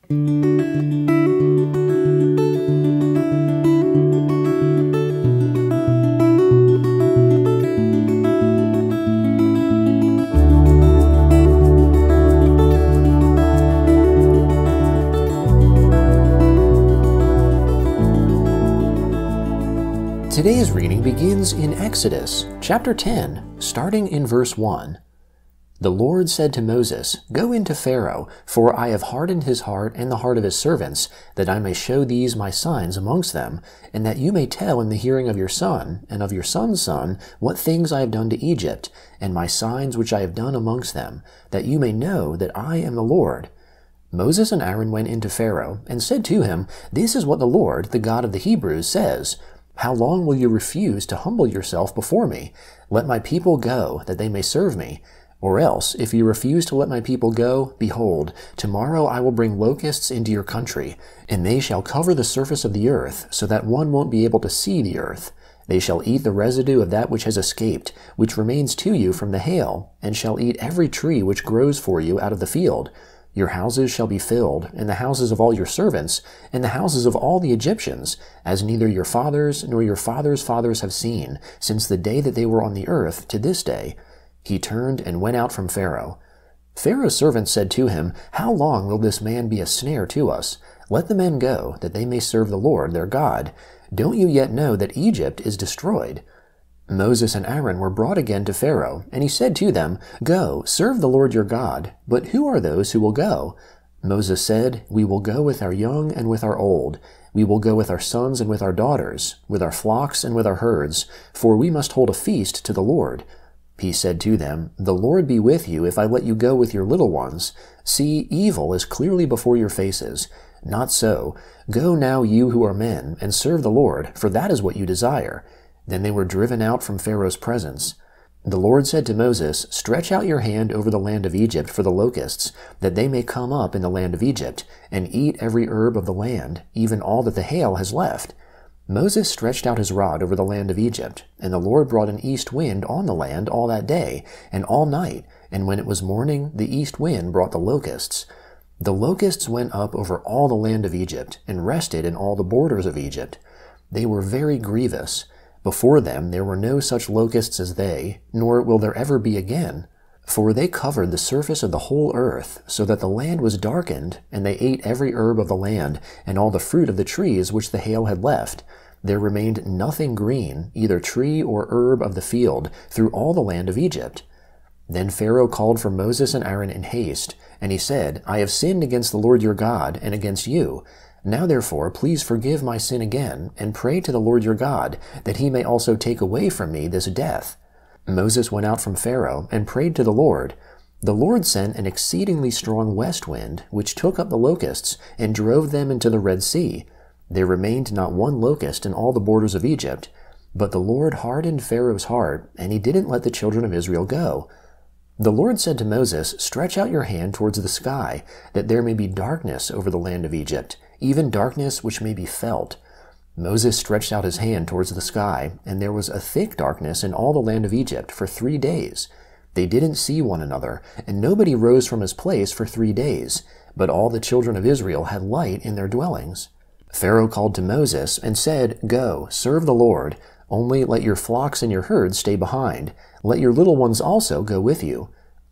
Today's reading begins in Exodus, chapter 10, starting in verse 1. The Lord said to Moses, "Go into Pharaoh, for I have hardened his heart and the heart of his servants, that I may show these my signs amongst them, and that you may tell in the hearing of your son, and of your son's son, what things I have done to Egypt, and my signs which I have done amongst them, that you may know that I am the Lord." Moses and Aaron went into Pharaoh, and said to him, "This is what the Lord, the God of the Hebrews, says, How long will you refuse to humble yourself before me? Let my people go, that they may serve me. Or else, if you refuse to let my people go, behold, tomorrow I will bring locusts into your country, and they shall cover the surface of the earth, so that one won't be able to see the earth. They shall eat the residue of that which has escaped, which remains to you from the hail, and shall eat every tree which grows for you out of the field. Your houses shall be filled, and the houses of all your servants, and the houses of all the Egyptians, as neither your fathers nor your fathers' fathers have seen, since the day that they were on the earth to this day." He turned and went out from Pharaoh. Pharaoh's servants said to him, "How long will this man be a snare to us? Let the men go, that they may serve the Lord their God. Don't you yet know that Egypt is destroyed?" Moses and Aaron were brought again to Pharaoh, and he said to them, "Go, serve the Lord your God. But who are those who will go?" Moses said, "We will go with our young and with our old. We will go with our sons and with our daughters, with our flocks and with our herds, for we must hold a feast to the Lord." He said to them, "The Lord be with you if I let you go with your little ones. See, evil is clearly before your faces. Not so. Go now, you who are men, and serve the Lord, for that is what you desire." Then they were driven out from Pharaoh's presence. The Lord said to Moses, "Stretch out your hand over the land of Egypt for the locusts, that they may come up in the land of Egypt, and eat every herb of the land, even all that the hail has left." Moses stretched out his rod over the land of Egypt, and the Lord brought an east wind on the land all that day, and all night, and when it was morning, the east wind brought the locusts. The locusts went up over all the land of Egypt, and rested in all the borders of Egypt. They were very grievous. Before them there were no such locusts as they, nor will there ever be again. For they covered the surface of the whole earth, so that the land was darkened, and they ate every herb of the land, and all the fruit of the trees which the hail had left. There remained nothing green, either tree or herb of the field, through all the land of Egypt. Then Pharaoh called for Moses and Aaron in haste, and he said, "I have sinned against the Lord your God, and against you. Now therefore please forgive my sin again, and pray to the Lord your God, that he may also take away from me this death." Moses went out from Pharaoh, and prayed to the Lord. The Lord sent an exceedingly strong west wind, which took up the locusts, and drove them into the Red Sea. There remained not one locust in all the borders of Egypt. But the Lord hardened Pharaoh's heart, and he didn't let the children of Israel go. The Lord said to Moses, "Stretch out your hand towards the sky, that there may be darkness over the land of Egypt, even darkness which may be felt." Moses stretched out his hand towards the sky, and there was a thick darkness in all the land of Egypt for 3 days. They didn't see one another, and nobody rose from his place for 3 days, but all the children of Israel had light in their dwellings. Pharaoh called to Moses and said, "Go, serve the Lord, only let your flocks and your herds stay behind. Let your little ones also go with you."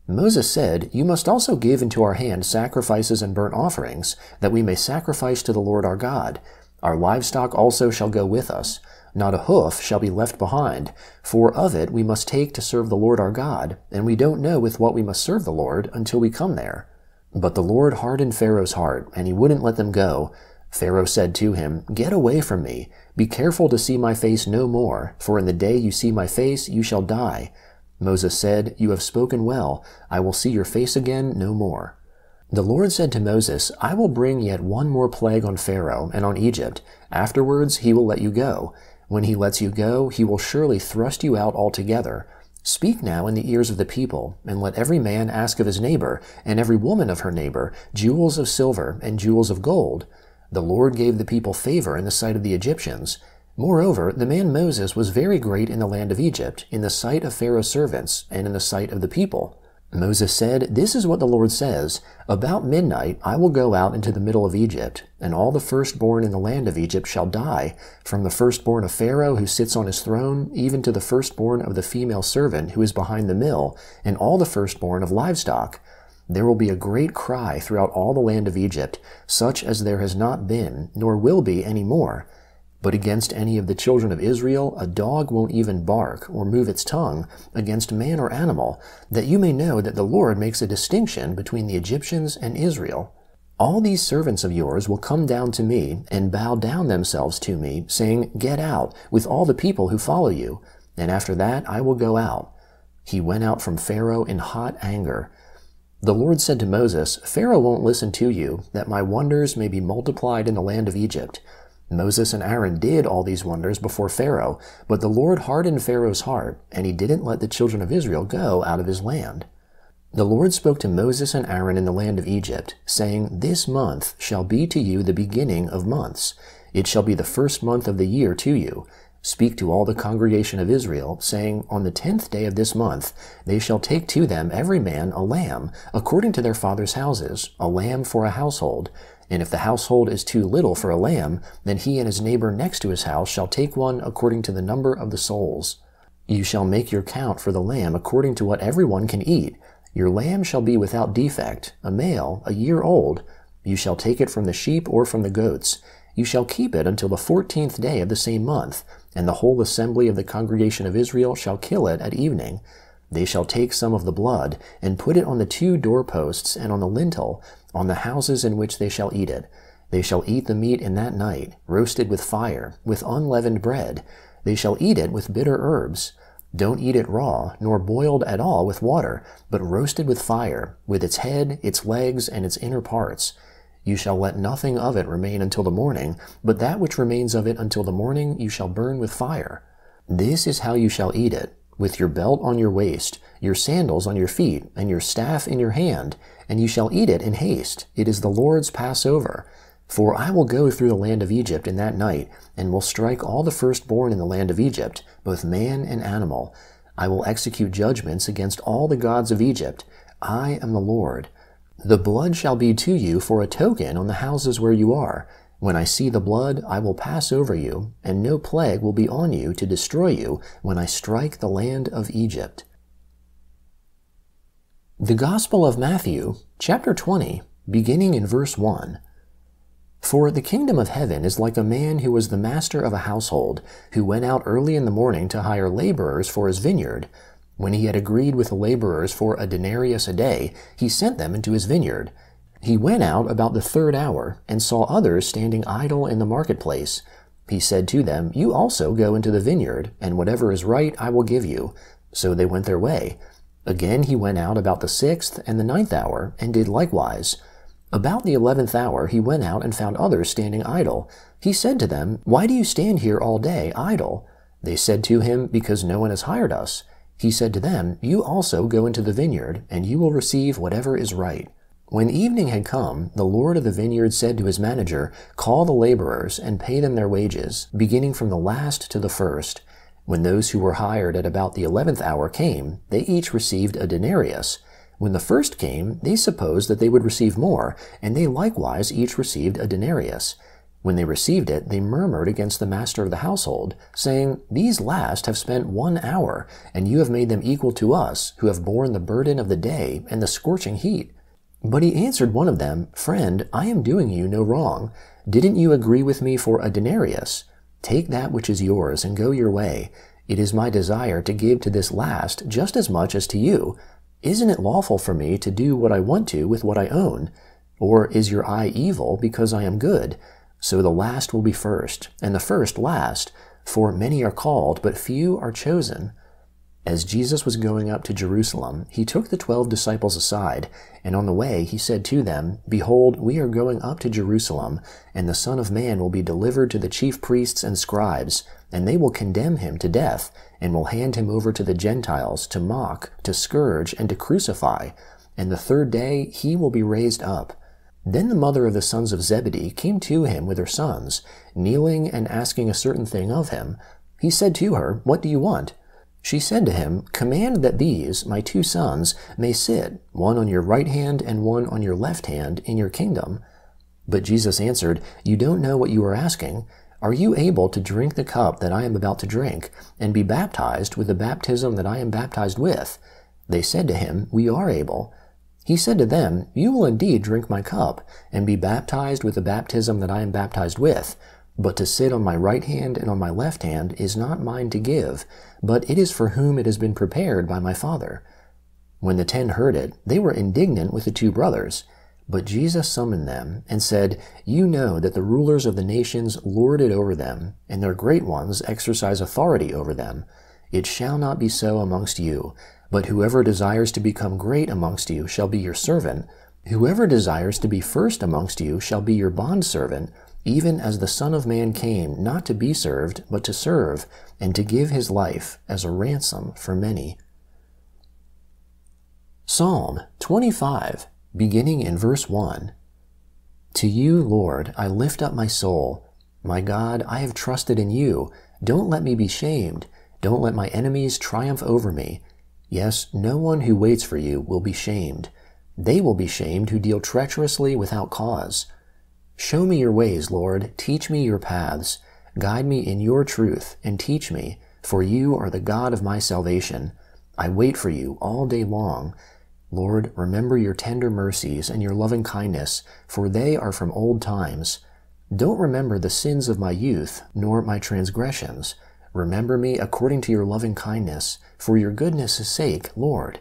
Moses said, "You must also give into our hand sacrifices and burnt offerings, that we may sacrifice to the Lord our God. Our livestock also shall go with us. Not a hoof shall be left behind, for of it we must take to serve the Lord our God, and we don't know with what we must serve the Lord until we come there." But the Lord hardened Pharaoh's heart, and he wouldn't let them go. Pharaoh said to him, "Get away from me. Be careful to see my face no more, for in the day you see my face you shall die." Moses said, "You have spoken well. I will see your face again no more." The Lord said to Moses, "I will bring yet one more plague on Pharaoh and on Egypt. Afterwards he will let you go. When he lets you go, he will surely thrust you out altogether. Speak now in the ears of the people, and let every man ask of his neighbor, and every woman of her neighbor, jewels of silver and jewels of gold." The Lord gave the people favor in the sight of the Egyptians. Moreover, the man Moses was very great in the land of Egypt, in the sight of Pharaoh's servants, and in the sight of the people. Moses said, "This is what the Lord says, about midnight I will go out into the middle of Egypt, and all the firstborn in the land of Egypt shall die, from the firstborn of Pharaoh who sits on his throne, even to the firstborn of the female servant who is behind the mill, and all the firstborn of livestock. There will be a great cry throughout all the land of Egypt, such as there has not been, nor will be any more. But against any of the children of Israel, a dog won't even bark or move its tongue against man or animal, that you may know that the Lord makes a distinction between the Egyptians and Israel. All these servants of yours will come down to me and bow down themselves to me, saying, 'Get out, with all the people who follow you.' And after that I will go out." He went out from Pharaoh in hot anger. The Lord said to Moses, "Pharaoh won't listen to you, that my wonders may be multiplied in the land of Egypt." Moses and Aaron did all these wonders before Pharaoh, but the Lord hardened Pharaoh's heart, and he didn't let the children of Israel go out of his land. The Lord spoke to Moses and Aaron in the land of Egypt, saying, "This month shall be to you the beginning of months. It shall be the first month of the year to you. Speak to all the congregation of Israel, saying, On the 10th day of this month they shall take to them every man a lamb, according to their fathers' houses, a lamb for a household. And if the household is too little for a lamb, then he and his neighbor next to his house shall take one according to the number of the souls. You shall make your count for the lamb according to what everyone can eat. Your lamb shall be without defect, a male, a year old. You shall take it from the sheep or from the goats. You shall keep it until the 14th day of the same month, and the whole assembly of the congregation of Israel shall kill it at evening. They shall take some of the blood, and put it on the 2 doorposts and on the lintel, on the houses in which they shall eat it. They shall eat the meat in that night, roasted with fire, with unleavened bread. They shall eat it with bitter herbs. Don't eat it raw, nor boiled at all with water, but roasted with fire, with its head, its legs, and its inner parts. You shall let nothing of it remain until the morning, but that which remains of it until the morning you shall burn with fire. This is how you shall eat it, with your belt on your waist, your sandals on your feet, and your staff in your hand, and you shall eat it in haste. It is the Lord's Passover. For I will go through the land of Egypt in that night, and will strike all the firstborn in the land of Egypt, both man and animal. I will execute judgments against all the gods of Egypt. I am the Lord. The blood shall be to you for a token on the houses where you are. When I see the blood, I will pass over you, and no plague will be on you to destroy you when I strike the land of Egypt. The Gospel of Matthew, chapter 20, beginning in verse 1. For the kingdom of heaven is like a man who was the master of a household, who went out early in the morning to hire laborers for his vineyard. When he had agreed with the laborers for a denarius a day, he sent them into his vineyard. He went out about the 3rd hour, and saw others standing idle in the marketplace. He said to them, You also go into the vineyard, and whatever is right I will give you. So they went their way. Again he went out about the 6th and the 9th hour, and did likewise. About the 11th hour he went out and found others standing idle. He said to them, Why do you stand here all day idle? They said to him, Because no one has hired us. He said to them, You also go into the vineyard, and you will receive whatever is right. When evening had come, the Lord of the vineyard said to his manager, Call the laborers, and pay them their wages, beginning from the last to the first. When those who were hired at about the 11th hour came, they each received a denarius. When the first came, they supposed that they would receive more, and they likewise each received a denarius. When they received it, they murmured against the master of the household, saying, These last have spent 1 hour, and you have made them equal to us, who have borne the burden of the day and the scorching heat. But he answered one of them, Friend, I am doing you no wrong. Didn't you agree with me for a denarius? Take that which is yours and go your way. It is my desire to give to this last just as much as to you. Isn't it lawful for me to do what I want to with what I own? Or is your eye evil because I am good? So the last will be first, and the first last, for many are called, but few are chosen. As Jesus was going up to Jerusalem, he took the 12 disciples aside, and on the way he said to them, Behold, we are going up to Jerusalem, and the Son of Man will be delivered to the chief priests and scribes, and they will condemn him to death, and will hand him over to the Gentiles to mock, to scourge, and to crucify, and the 3rd day he will be raised up. Then the mother of the sons of Zebedee came to him with her sons, kneeling and asking a certain thing of him. He said to her, What do you want? She said to him, "Command that these, my 2 sons, may sit, one on your right hand and one on your left hand, in your kingdom." But Jesus answered, "You don't know what you are asking. Are you able to drink the cup that I am about to drink, and be baptized with the baptism that I am baptized with?" They said to him, "We are able." He said to them, "You will indeed drink my cup, and be baptized with the baptism that I am baptized with. But to sit on my right hand and on my left hand is not mine to give, but it is for whom it has been prepared by my Father." When the 10 heard it, they were indignant with the 2 brothers. But Jesus summoned them and said, "You know that the rulers of the nations lord it over them, and their great ones exercise authority over them. It shall not be so amongst you, but whoever desires to become great amongst you shall be your servant. Whoever desires to be first amongst you shall be your bondservant, even as the Son of Man came not to be served, but to serve, and to give his life as a ransom for many." Psalm 25, beginning in verse 1. To you, Lord, I lift up my soul. My God, I have trusted in you. Don't let me be shamed. Don't let my enemies triumph over me. Yes, no one who waits for you will be shamed. They will be shamed who deal treacherously without cause. Show me your ways, Lord. Teach me your paths. Guide me in your truth and teach me, for you are the God of my salvation. I wait for you all day long. Lord, remember your tender mercies and your loving kindness, for they are from old times. Don't remember the sins of my youth, nor my transgressions. Remember me according to your loving kindness, for your goodness' sake, Lord.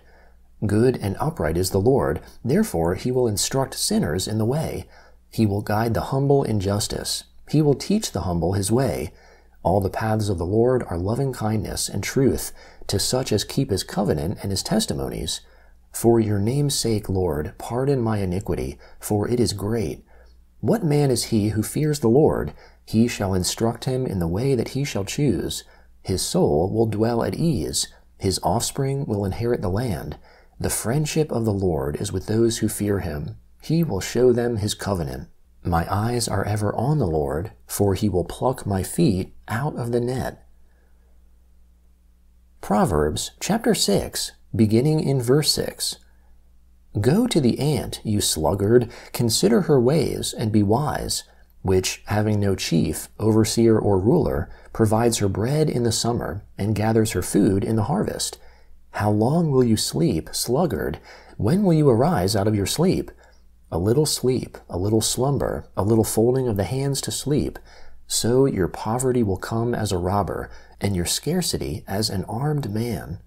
Good and upright is the Lord, therefore he will instruct sinners in the way. He will guide the humble in justice. He will teach the humble his way. All the paths of the Lord are loving kindness and truth to such as keep his covenant and his testimonies. For your name's sake, Lord, pardon my iniquity, for it is great. What man is he who fears the Lord? He shall instruct him in the way that he shall choose. His soul will dwell at ease. His offspring will inherit the land. The friendship of the Lord is with those who fear him. He will show them his covenant. My eyes are ever on the Lord, for he will pluck my feet out of the net. Proverbs chapter 6, beginning in verse 6. Go to the ant, you sluggard, consider her ways, and be wise, which, having no chief, overseer, or ruler, provides her bread in the summer, and gathers her food in the harvest. How long will you sleep, sluggard? When will you arise out of your sleep? A little sleep, a little slumber, a little folding of the hands to sleep. So your poverty will come as a robber, and your scarcity as an armed man.